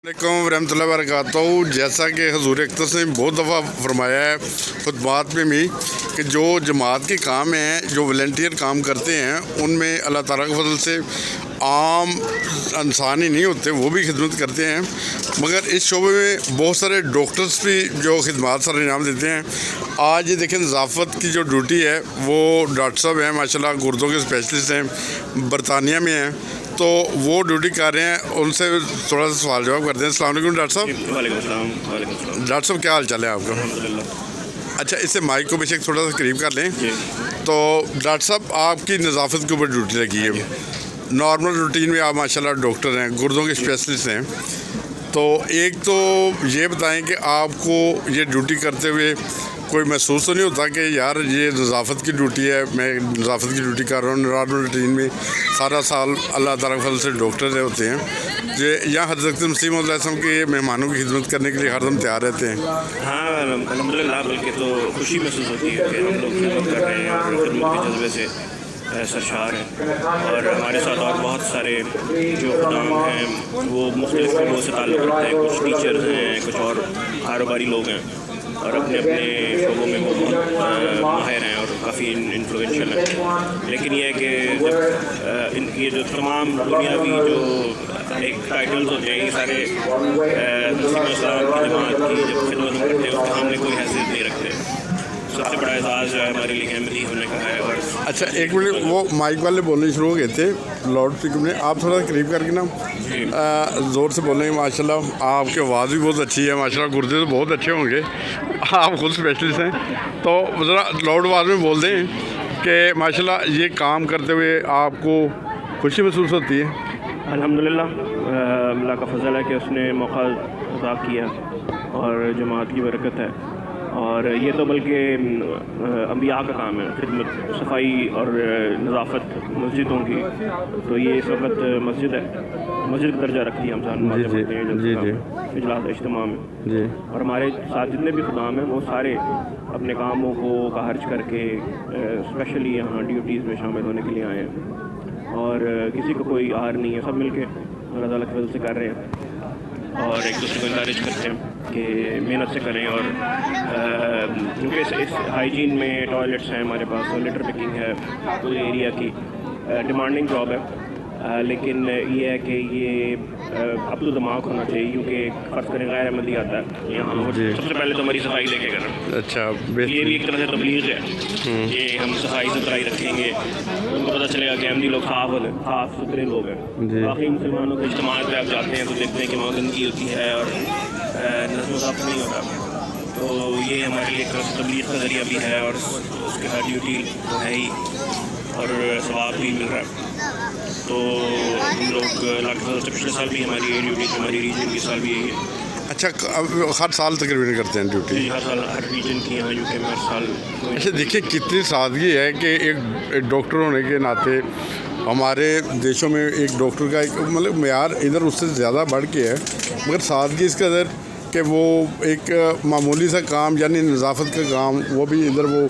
علیکم ورحمۃ اللہ وبرکاتہ۔ جیسا کہ حضور اقدس نے بہت دفعہ فرمایا ہے خطبات میں بھی کہ جو جماعت کے کام ہیں، جو والنٹیئر کام کرتے ہیں، ان میں اللہ تعالیٰ کے فضل سے عام انسان ہی نہیں ہوتے، وہ بھی خدمت کرتے ہیں، مگر اس شعبے میں بہت سارے ڈاکٹرز بھی جو خدمات سر انجام دیتے ہیں۔ آج یہ دیکھیں ضافت کی جو ڈیوٹی ہے وہ ڈاکٹر صاحب ہیں، ماشاءاللہ گردوں کے اسپیشلسٹ ہیں، برطانیہ میں ہیں، تو وہ ڈیوٹی کر رہے ہیں۔ ان سے تھوڑا سا سوال جواب کرتے ہیں۔ السلام علیکم ڈاکٹر صاحب۔ وعلیکم السلام۔ وعلیکم السلام ڈاکٹر صاحب کیا حال چال ہے آپ کا؟ الحمدللہ۔ اچھا، اس سے مائک کو بے شک تھوڑا سا قریب کر لیں۔ تو ڈاکٹر صاحب آپ کی نظافت کے اوپر ڈیوٹی لگی ہے۔ نارمل روٹین میں آپ ماشاءاللہ ڈاکٹر ہیں، گردوں کے اسپیشلسٹ ہیں، تو ایک تو یہ بتائیں کہ آپ کو یہ ڈیوٹی کرتے ہوئے کوئی محسوس تو نہیں ہوتا کہ یار یہ نظافت کی ڈیوٹی ہے، میں نظافت کی ڈیوٹی کر رہا ہوں؟ نارمل روٹین میں سارا سال اللہ تعالیٰ کے فضل سے ڈاکٹر ہوتے ہیں، یہ یہاں حضرت مسیح علیہ السلام کے مہمانوں کی خدمت کرنے کے لیے ہر دم تیار رہتے ہیں۔ ہاں الحمدللہ، بلکہ تو خوشی محسوس ہوتی ہے کہ ہم لوگ خدمت کر رہے ہیں اور خدمت کے جذبے سے سرشار ہیں، اور ہمارے ساتھ اور بہت سارے جو خدام ہیں وہ مختلف شعبوں سے تعلق رکھتے ہیں، کچھ ٹیچرز ہیں، کچھ اور کاروباری لوگ ہیں، اور اپنے اپنے شعبوں میں وہ بہت ماہر ہیں اور کافی انفلوئنشل ہیں۔ لیکن یہ ہے کہ جب یہ جو تمام دنیاوی جو ایک ٹائٹلز ہوتے ہیں، یہ سارے مسلم اسلام کی جماعت کی جب خدمت کرتے ہیں، اس کے ہم نے کوئی حیثیت نہیں رکھتے۔ سب سے بڑا اعزاز جو ہے ہمارے لیے احمدی ہونے کا ہے۔ اور اچھا ایک منٹ، وہ مائک والے بولنے شروع ہو گئے تھے لاؤڈ اسپیکر میں، آپ تھوڑا قریب کر کے نا زور سے بولیں گے۔ ماشاءاللہ آپ کی آواز بھی بہت اچھی ہے، ماشاءاللہ گردے تو بہت اچھے ہوں گے، آپ خود اسپیشلسٹ ہیں، تو ذرا لاؤڈ آواز میں بول دیں کہ ماشاءاللہ یہ کام کرتے ہوئے آپ کو خوشی محسوس ہوتی ہے؟ الحمدللہ، اللہ کا فضل ہے کہ اس نے موقع عطا کیا اور جماعت کی برکت ہے، اور یہ تو بلکہ انبیاء کا کام ہے خدمت، صفائی اور نظافت مسجدوں کی، تو یہ اس وقت مسجد ہے، مسجد کا درجہ رکھتی ہے ہم سارے اجلاس اجتماع میں، اور ہمارے ساتھ جتنے بھی خدام ہیں وہ سارے اپنے کاموں کو خرچ کر کے اسپیشلی یہاں ڈیوٹیز میں شامل ہونے کے لیے آئے ہیں، اور کسی کو کوئی آر نہیں ہے، سب مل کے اللہ تعالیٰ کی فضل سے کر رہے ہیں اور ایک دوسرے کو انکریج کرتے ہیں کہ محنت سے کریں۔ اور کیونکہ اس ہائیجین میں ٹوائلٹس ہیں ہمارے پاس، لیٹر پکنگ ہے پورے ایریا کی، ڈیمانڈنگ جاب ہے، لیکن یہ ہے کہ یہ اب تو دماغ ہونا چاہیے، کیونکہ فرض کریں غیر عملی آتا ہے یہاں، سب سے پہلے تو ہماری صفائی لے کے کریں۔ اچھا، یہ بھی ایک طرح سے تبلیغ ہے کہ ہم صفائی ستھرائی رکھیں گے، ان کو پتہ چلے گا کہ احمدی لوگ صاف ستھرے لوگ ہیں۔ باقی مسلمانوں کے اجتماعات پہ آپ جاتے ہیں تو دیکھتے ہیں کہ وہاں گندگی ہوتی ہے اور نظم و ضبط نہیں ہوتا، تو یہ ہمارے لیے ایک طرح سے تبلیغ کا ذریعہ بھی ہے، اور اس کے بعد ڈیوٹی تو ہے ہی اور ثواب بھی مل رہا ہے۔ تو ہم لوگ پچھلے سال بھی ہماری ڈیوٹی تھی، ہماری ریجن کی سال بھی یہی ہے۔ اچھا، ہر سال تقریباً کرتے ہیں ڈیوٹی؟ ہر سال ہر ریجن کی یہاں یو کے میں ہر سال۔ اچھا دیکھیے کتنی سادگی ہے کہ ایک ڈاکٹر ہونے کے ناطے ہمارے دیشوں میں ایک ڈاکٹر کا ایک مطلب معیار ادھر اس سے زیادہ بڑھ کے ہے، مگر سادگی اس کا ادھر کہ وہ ایک معمولی سا کام یعنی نظافت کا کام، وہ بھی ادھر وہ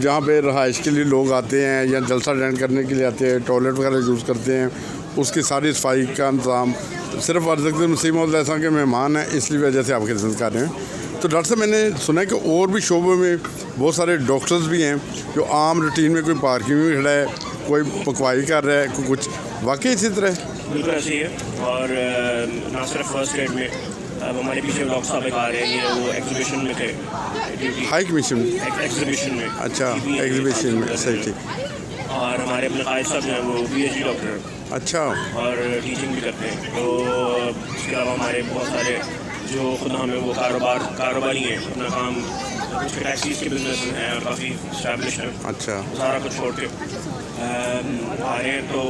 جہاں پہ رہائش کے لیے لوگ آتے ہیں یا جلسہ اٹینڈ کرنے کے لیے آتے ہیں، ٹوائلٹ وغیرہ یوز کرتے ہیں، اس کی ساری صفائی کا انتظام صرف حضرت مسیح علیہ السلام کے مہمان ہیں، اس لیے وجہ سے آپ خدمت کر رہے ہیں۔ تو ڈاکٹر صاحب میں نے سنا ہے کہ اور بھی شعبوں میں بہت سارے ڈاکٹرز بھی ہیں جو عام روٹین میں کوئی پارکنگ میں کھڑا ہے، کوئی پکوائی کر رہا ہے، کوئی کچھ، واقعی اسی طرح ہے؟ بالکل ایسے ہی ہے، اور نہ صرف فرسٹ ایڈ میں، اب ہمارے پیچھے ڈاکٹر صاحب آ رہے ہیں، وہ ایگزیبیشن میں تھے، ہائی کمیشن ایگزیبیشن میں۔ اچھا، ایگزیبیشن میں، صحیح ٹھیک۔ اور ہمارے اپنے قائد صاحب جو ہیں وہ پی ایچ ڈی ڈاکٹر، اچھا، اور ٹیچنگ بھی کرتے ہیں۔ تو اس کے علاوہ ہمارے بہت سارے جو خدام ہیں وہ کاروباری ہیں، اپنا کام کچھ ٹیکسیز کے بزنس ہیں اور کافی اسٹیبلشڈ ہیں، اچھا، سارا کچھ چھوڑ کے آ رہے ہیں۔ تو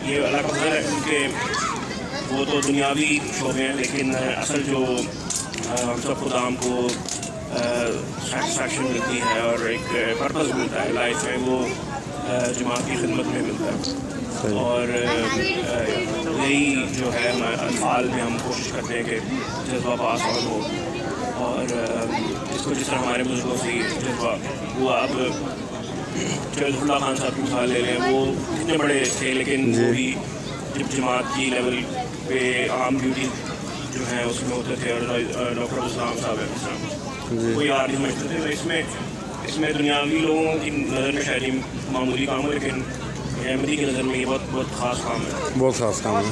یہ اللہ کا فضل ہے، کیونکہ وہ تو دنیاوی شعبے ہیں، لیکن اصل جو ہم سب خدام کو سیٹسفیکشن ملتی ہے اور ایک پرپز ملتا ہے لائف میں، وہ جماعت کی خدمت میں ملتا ہے، اور یہی جو ہے الفاظ میں ہم کوشش کرتے ہیں کہ جذبہ پاس آن ہو، اور اس کو جس طرح ہمارے بزرگوں سے جذبہ ہوا۔ اب اللہ خان صاحب کی مثال لے لیں، وہ کتنے بڑے تھے لیکن وہ بھی جب جماعت کی لیول پہ عام ڈیوٹی جو ہیں اس میں ہوتے تھے، اور ڈاکٹر صاحب کوئی یاد نہیں سمجھتے تھے. اس میں دنیاوی لوگوں کی نظر میں شاید معمولی کام ہے، لیکن احمدی کی نظر میں یہ بہت خاص کام ہے. بہت خاص کام ہے.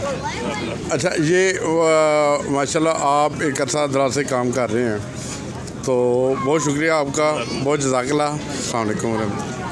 اچھا، یہ ماشاء اللہ آپ ایک عرصہ دراز سے کام کر رہے ہیں، تو بہت شکریہ آپ کا، بہت جزاک اللہ. السلام علیکم ورحمۃ اللہ.